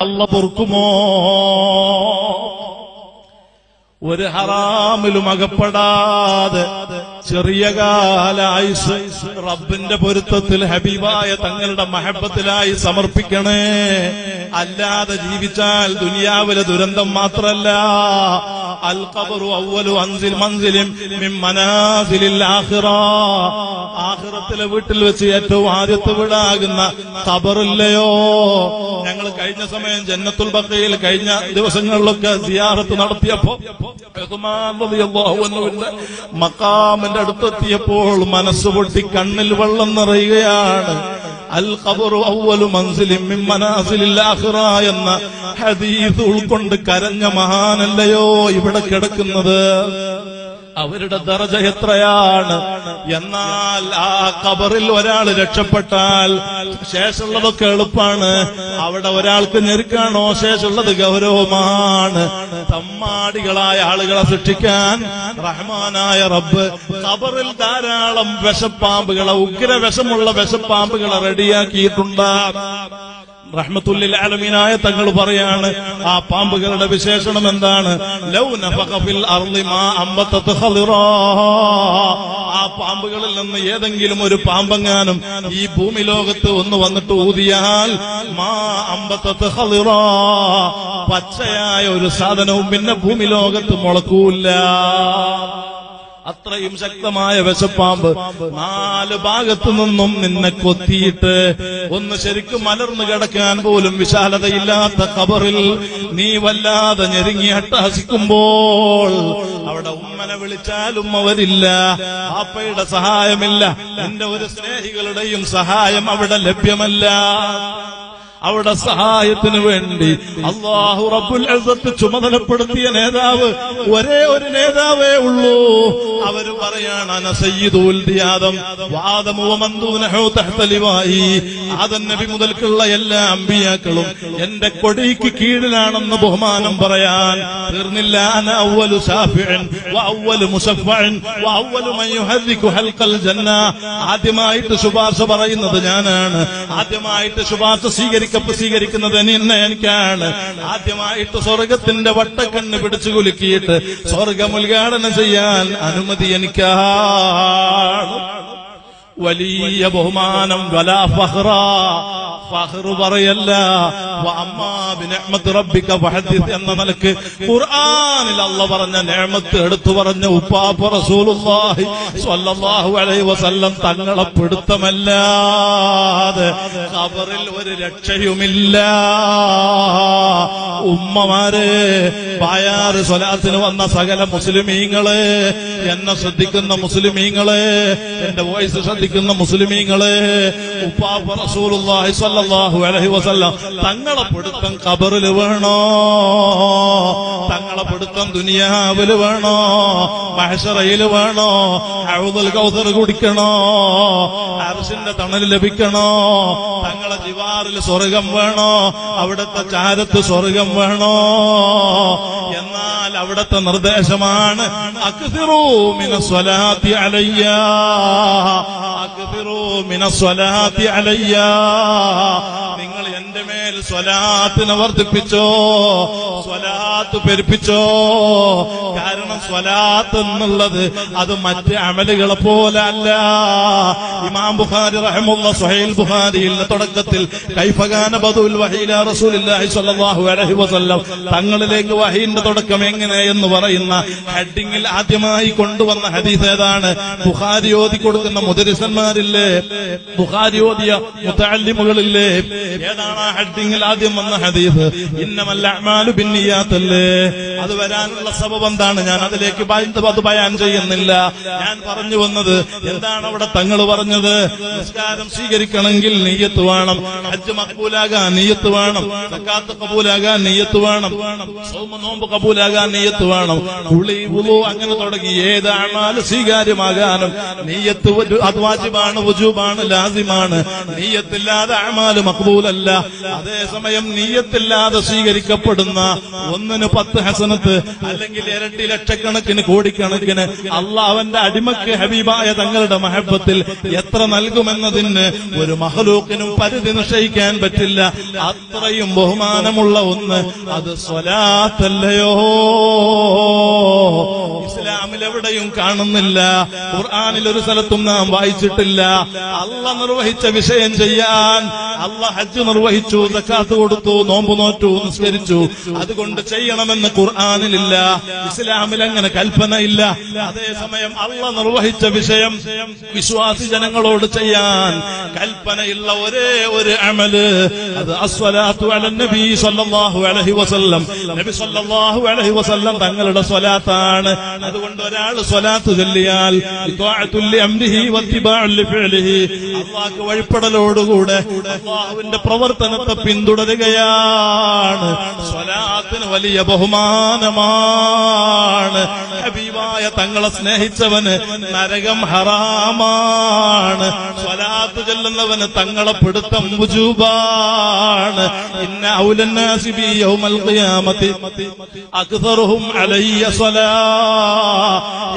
അല്ലാഹു പൊറുക്കുമോ? ഒരു ഹറാമിലും അകപ്പെടാതെ ചെറിയ കാല ആയുസ് റബ്ബിന്റെ പൊരുത്തത്തിൽ ഹബീബായ തങ്ങളുടെ മഹബത്തിലായി സമർപ്പിക്കണേ. അല്ലാതെ ജീവിച്ചാൽ ദുനിയാവിലെ ദുരന്തം മാത്രല്ല, അൽ ഖബറു അവ്വലു മൻസിലിൻ മിൻ മനാസിലിൽ ആഖിറ, ആഖിറത്തിലെ വീട്ടിൽ വെച്ച് ഏറ്റവും ആദ്യത്തെ വീടാകുന്ന ഖബറില്ലയോ? ഞങ്ങൾ കഴിഞ്ഞ സമയം ജന്നത്തുൽ ബഖീൽ കഴിഞ്ഞ ദിവസങ്ങളിലൊക്കെ സിയാറത്ത് നടത്തിയപ്പോ മഖാമിന്റെ അടുത്തെത്തിയപ്പോൾ മനസ്സ് പൊട്ടി കണ്ണിൽ വെള്ളം നിറയുകയാണ്. അൽ ഖബറു അവ്വലു മൻസിലിൻ മിൻ മനാസിലിൽ ആഖിറ എന്ന ഹദീസ് ഉൾക്കൊണ്ട് കരഞ്ഞ മഹാനല്ലയോ ഇവിടെ കിടക്കുന്നത്. അവരുടെ ദറജ എത്രയാണ്! എന്നാൽ ആ ഖബറിൽ ഒരാൾ രക്ഷപ്പെട്ടാൽ ശേഷമുള്ളതൊക്കെ എളുപ്പാണ്. അവിടെ ഒരാൾക്ക് ഞെരുക്കാണോ? ശേഷമുള്ളത് ഗൗരവമാണ്. തമ്മാടികളായ ആളുകളെ സൃഷ്ടിക്കാൻ റഹ്മാനായ റബ്ബ് ഖബറിൽ ധാരാളം വിഷപ്പാമ്പുകളെ, ഉഗ്രവിഷമുള്ള വിഷപ്പാമ്പുകളെ റെഡിയാക്കിയിട്ടുണ്ട്. റഹ്മത്തുല്ലിൽ ആലമീനായ തങ്ങൾ പറയാണ്, ആ പാമ്പുകളുടെ വിശേഷണം എന്താണ്? ലൗ നഫഖ ഫിൽ അർളി മാ അംബതത് ഖളിറാ, ആ പാമ്പുകളിൽ നിന്ന് ഏതെങ്കിലും ഒരു പാമ്പെങ്ങാനും ഈ ഭൂമി ലോകത്ത് ഒന്ന് വന്നിട്ട് ഊതിയാൽ മാ അംബതത് ഖളിറാ, പച്ചയായ ഒരു സാധനവും പിന്നെ ഭൂമി ലോകത്ത് മുളക്കൂല്ല. അത്രയും ശക്തമായ വിഷപ്പാമ്പ് നാല് ഭാഗത്തു നിന്നും നിന്നെ കൊത്തിയിട്ട് ഒന്ന് ശരിക്കും മലർന്നു കിടക്കാൻ പോലും വിശാലതയില്ലാത്ത ഖബറിൽ നീ വല്ലാതെ ഞെരുങ്ങി അട്ടഹസിക്കുമ്പോൾ അവിടെ ഉമ്മനെ വിളിച്ചാലും അവരില്ല, ആപ്പയുടെ സഹായമില്ല, എന്റെ ഒരു സ്നേഹികളുടെയും സഹായം അവിടെ ലഭ്യമല്ല. അവിടെ സഹായത്തിന് വേണ്ടി അല്ലാഹു റബ്ബുൽ ഇസ്സത്ത് ചുമതലപ്പെടുത്തിയ നേതാവ് ഒരേ ഒരു നേതാവേ ഉള്ളൂ. അവര് പറയാണ്, അന സയ്യിദു വൽദി ആദം വആദമു വമൻ ദൂനഹു തഹ്ത ലിവായി, ആദം നബി മുതൽക്കുള്ള എല്ലാ അമ്പിയാക്കളും എന്റെ കൊടിക്ക് കീഴിലാണെന്ന് ബഹുമാനം പറയാൻ തീർന്നില്ല. അന അവ്വലു ശാഫിഇൻ വഅവ്വലു മുശഫ്ഫഇൻ വഅവ്വലു മൻ യുഹദ്ദികു ഹൽഖൽ ജന്ന, ആദ്യമായിട്ട് ശുപാർശ പറയുന്നത് ഞാനാണ്, ആദ്യമായിട്ട് ശുപാർശ സ്വീകരിക്കുന്നത് എനിക്കാണ്, ആദ്യമായിട്ട് സ്വർഗത്തിന്റെ വട്ടക്കണ്ണ് പിടിച്ചു കുലുക്കിയിട്ട് സ്വർഗം ഉദ്ഘാടനം ചെയ്യാൻ അനുമതി എനിക്കാണ്. വലിയ ബഹുമാനം. വലാ ഫഖ്റ, ഫഖ്റ് പറയല്ല. വഅമ്മാ ബിനിഅ്മത്തി റബ്ബിക ഫഹദ്ദിസ് എന്ന നിലക്ക് ഖുർആനിൽ അല്ലാഹു പറഞ്ഞ നിഅമത്ത് എടുത്തു പറഞ്ഞ ഉപ്പാപ്പ റസൂലുള്ളാഹി സ്വല്ലല്ലാഹു അലൈഹി വസല്ലം തങ്ങളെ പിടുത്തമല്ലാതെ ഖബറിൽ ഒരു രക്ഷയുമില്ല. ഉമ്മമാരെ, ബായാറ് സ്വലാത്തിന് വന്ന സകല മുസ്ലിമീങ്ങളെ, എന്നെ ശ്രദ്ധിക്കുന്ന മുസ്ലിമീങ്ങളെ, എന്റെ വോയിസ് ശ്രദ്ധിക്കുന്ന മുസ്ലിമീങ്ങളെ, ഉപ്പാപ്പ റസൂലുള്ളാഹി സ്വല്ലല്ലാഹു അലൈഹി വസല്ലം തങ്ങളെ പിടുത്തം ഖബറിൽ വേണോ? തങ്ങളെ പിടുത്തം ദുനിയാവിൽ വേണോ? മഹ്ശറയിൽ വേണോ? ഹൗദുൽ കൗസർ കുടിക്കണോ? അർശിന്റെ തണൽ ലഭിക്കണോ? തങ്ങളെ ജിവാറിൽ സ്വർഗം വേണോ? അവിടുത്തെ ചാരത്ത് സ്വർഗം വേണോ? എന്നാൽ അവിടുത്തെ നിർദ്ദേശമാണ്, അക്സിറൂ മിനസ്സലാത്തി അലയ്യ, അക്സിറൂ മിനസ്സലാത്തി അലയ്യ, നിങ്ങൾ എന്റെ മേൽ സ്വലാത്തിനെ വർദ്ധിപ്പിച്ചോ, സ്വലാത്ത് പെരുപ്പിച്ചോ. കാരണം സ്വലാത്ത് എന്നുള്ളത് അത് മറ്റ് അമലുകളെ പോലെ അല്ല. ഇമാം ബുഖാരി റഹിമഹുല്ലാഹ് സ്വഹീഹുൽ ബുഖാരിയിൽ തുടക്കത്തിൽ കൈഫകാന ബദുൽ വഹീ ഇലാ റസൂലില്ലാഹി സ്വല്ലല്ലാഹു അലൈഹി വസല്ലം, തങ്ങളിലേക്ക് വഹീന്റെ തുടക്കം എങ്ങനെയെന്ന് പറയുന്ന ഹെഡിങ്ങിൽ ആദ്യമായി കൊണ്ടുവന്ന ഹദീസ് ഏതാണ്? ബുഖാരി ഓതി കൊടുക്കുന്ന മുദരിസന്മാരില്ലേ, ബുഖാരി ഓതിയ മുതഅല്ലിമുകളില്ലേ, ഏതാണ് ആ ഹെഡിങ്ങിൽ ആദ്യം വന്ന ഹദീസ്? ഇന്നമൽ അഅ്മാലു ബിന്നിയാത്തല്ലേ. അത് വരാനുള്ള സബബ് എന്താണ്? ഞാൻ അതിലേക്ക് അത് ബയാൻ ചെയ്യുന്നില്ല. ഞാൻ പറഞ്ഞു വന്നത് എന്താണ്? അവിടെ തങ്ങൾ പറഞ്ഞത്, നിസ്കാരം സ്വീകരിക്കണമെങ്കിൽ നിയ്യത്ത് വേണം, ഹജ്ജ് മഖ്ബൂലാകാൻ നിയ്യത്ത് വേണം, സക്കാത്ത് കബൂലാകാൻ നിയ്യത്ത് വേണം, സൗമ നോമ്പ് കബൂലാകാൻ നിയ്യത്ത് വേണം, കുളി വുളു അങ്ങനെ തുടങ്ങി ഏത് അമാല് സ്വീകാര്യമാകാനും നിയ്യത്ത് അത് വാജിബാണ്, വുജൂബാണ്, ലാസിമാണ്. നിയ്യത്തില്ലാതെ അമാല് മഖ്ബൂലല്ല. അതേസമയം നിയ്യത്തില്ലാതെ സ്വീകരിക്കപ്പെടുന്ന ഒന്നിന് 10 ഹസനത്ത്, അല്ലെങ്കിൽ ഇരട്ടി ലക്ഷക്കണക്കിന് കോടിക്കണക്കിന് അള്ളാഹുവിന്റെ അടിമക്ക് ഹബീബായ തങ്ങളുടെ മഹബത്തിൽ എത്ര നൽകുമെന്നതിന് ഒരു മഖ്ലൂഖിനും പരിധി നിശ്ചയിക്കാൻ പറ്റില്ല. അത്രയും ബഹുമാനമുള്ള ഒന്ന് അത് സ്വലാത്തല്ലയോ? ഇസ്ലാമിൽ എവിടെയും കാണുന്നില്ല, ഖുർആനിൽ ഒരു സ്ഥലത്തും നാം വായിച്ചിട്ടില്ല. അള്ളാഹ് നിർവഹിച്ച വിഷയം ചെയ്യാൻ അള്ളാഹ് ഹജ്ജ് നിർവഹിച്ചു, സക്കാത്ത് കൊടുത്തു, നോമ്പ് നോറ്റു, നിസ്കരിച്ചു, അതുകൊണ്ട് ചെയ്യണമെന്ന് ഖുർആനിലില്ല, ഇസ്ലാമിൽ അങ്ങനെ കൽപ്പനയില്ല. അതേസമയം അള്ളാഹ് നിർവഹിച്ച വിഷയം വിശ്വാസി ജനങ്ങളോട് ചെയ്യാൻ കൽപ്പനയുള്ള ഒരേ ഒരു അമല് അത് അസ്സലാത്തു അലൻ നബി സല്ലല്ലാഹു അലൈഹി വസല്ലം. നബി സല്ലല്ലാഹു അലൈഹി വസല്ലം തങ്ങളുടെ സ്വലാത്താണ്. അതുകൊണ്ട് ഒരാൾ സ്വലാത്ത് ചൊല്ലിയാൽ ഇത്വാഅത്തുൽ ലിഅംരിഹി വത്തിബാഉൽ ലിഫിഅലിഹി, അല്ലാഹുവിന്റെ വഴിപ്പെടലോടുകൂടെ അല്ലാഹുവിന്റെ പ്രവർത്തനത്തെ പിന്തുടരുകയാണ്. സ്വലാത്തിന് വലിയ ബഹുമാനമാണ്. ഹബീബായ തങ്ങളെ സ്നേഹിച്ചവന് നരകം ഹറാമാണ്. സ്വലാത്ത് ചൊല്ലുന്നവന് തങ്ങളെ പിടുത്തം വുജൂബാണ്. ഇന്ന ഔലന്നാസി ബി യൗമൽ ഖിയാമത്തി അക്സറുഹും അലയ്യ സ്വലാ,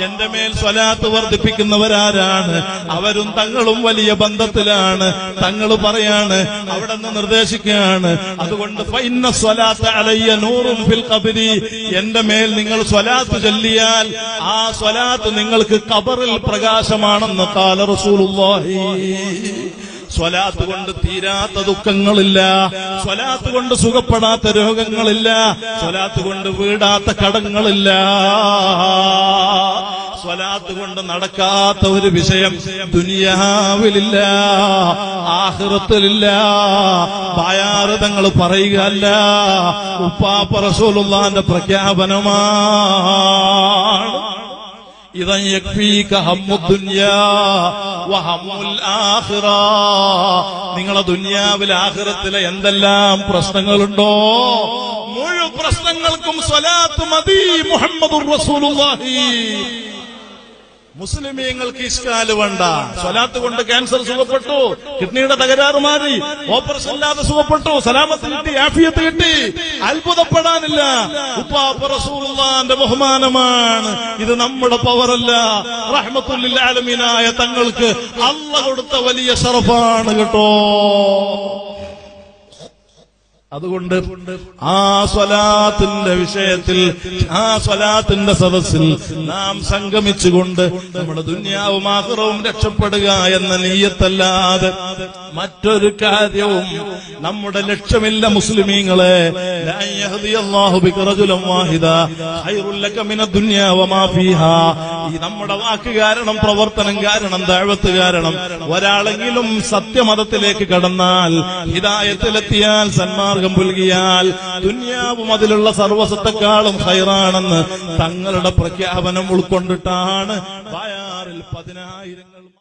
എന്റെ മേൽ സ്വലാത്ത് വർദ്ധിപ്പിക്കുന്നവരാരാണ്? അവരും തങ്ങളും വലിയ ബന്ധത്തിലാണ്. തങ്ങൾ പറയാണ്, അവിടെ നിന്ന് നിർദ്ദേശിക്കുകയാണ്, അതുകൊണ്ട് ഫഇന്ന സ്വലാത്ത അലയ്യ നൂറുൻ ഫിൽ ഖബ്രി, എന്റെ മേൽ നിങ്ങൾ സ്വലാത്ത് ചൊല്ലിയാൽ ആ സ്വലാത്ത് നിങ്ങൾക്ക് ഖബറിൽ പ്രകാശമാണെന്ന് ഖാല റസൂലുള്ളാഹി. സ്വലാത്ത് കൊണ്ട് തീരാത്ത ദുഃഖങ്ങളില്ല, സ്വലാത്ത് കൊണ്ട് സുഖപ്പെടാത്ത രോഗങ്ങളില്ല, സ്വലാത്ത് കൊണ്ട് വീടാത്ത കടങ്ങളില്ല, സ്വലാത്ത് കൊണ്ട് നടക്കാത്ത ഒരു വിഷയം ദുനിയാവിലില്ല, ആഖിറത്തിലില്ല. ബായാറ് തങ്ങൾ പറയുകയല്ല, ഉപ്പാപ്പ റസൂലുള്ളാഹിന്റെ പ്രഖ്യാപനമാണ്. ഇദൻ യക്ഫീക ഹമ്മുദ് ദുനിയാ വഹമ്മുൽ ആഖിറ, നിങ്ങളെ ദുനിയാവിൽ ആഖിറത്തിലെ എന്തെല്ലാം പ്രശ്നങ്ങളുണ്ടോ മുഴുവൻ പ്രശ്നങ്ങൾക്കും സ്വലാത്ത് മതി. മുഹമ്മദുർ റസൂലുള്ളാഹി. മുസ്ലിമീങ്ങൾക്ക് ഇസ്കാല് വേണ്ട, സ്വലാത്ത് കൊണ്ട് ക്യാൻസർ സുഖപ്പെട്ടു, കിഡ്നിയുടെ തകരാറ് മാറി, ഓപ്പറേഷൻ ഇല്ലാതെ സുഖപ്പെട്ടു, സലാമത്ത് കിട്ടി, ആഫിയത്ത് കിട്ടി, അത്ഭുതപ്പെടാനില്ല. ഉപ്പാപ്പ റസൂലുള്ളാഹിന്റെ ബഹുമാനമാണ് ഇത്, നമ്മുടെ പവറല്ല. റഹ്മത്തുൽ ലിൽ ആലമീനായ തങ്ങൾക്ക് അല്ലാഹ് കൊടുത്ത വലിയ ശറഫാണ് കേട്ടോ. അതുകൊണ്ട് ആ സ്വലാത്തിന്റെ വിഷയത്തിൽ, ആ സ്വലാത്തിന്റെ സദസ്സിൽ നാം സംഗമിച്ചുകൊണ്ട് നമ്മുടെ ദുനിയാവും ആഖിറവും രക്ഷപ്പെടുക എന്ന നിയ്യത്തല്ലാതെ മറ്റൊരു കാര്യവും നമ്മുടെ ലക്ഷ്യമില്ല. മുസ്ലിമീങ്ങളെ, ലാ യഹ്ദിയല്ലാഹു ബിക റജുലൻ വാഹിദ ഖൈറുൽ ലക മിനദ് ദുനിയാ വമാ ഫീഹാ. ഈ നമ്മുടെ വാക്ക് കാരണം, പ്രവർത്തനം കാരണം, ദഅവത്ത് കാരണം ഒരാളെങ്കിലും സത്യമതത്തിലേക്ക് കടന്നാൽ, ഹിദായത്തിലെത്തിയാൽ, സന്മാർഗം പുൽകിയാൽ, ദുനിയാവും അതിലുള്ള സർവസത്തെക്കാളും ഖൈറാണെന്ന് തങ്ങളുടെ പ്രഖ്യാപനം ഉൾക്കൊണ്ടിട്ടാണ് ബായാറിൽ 10,000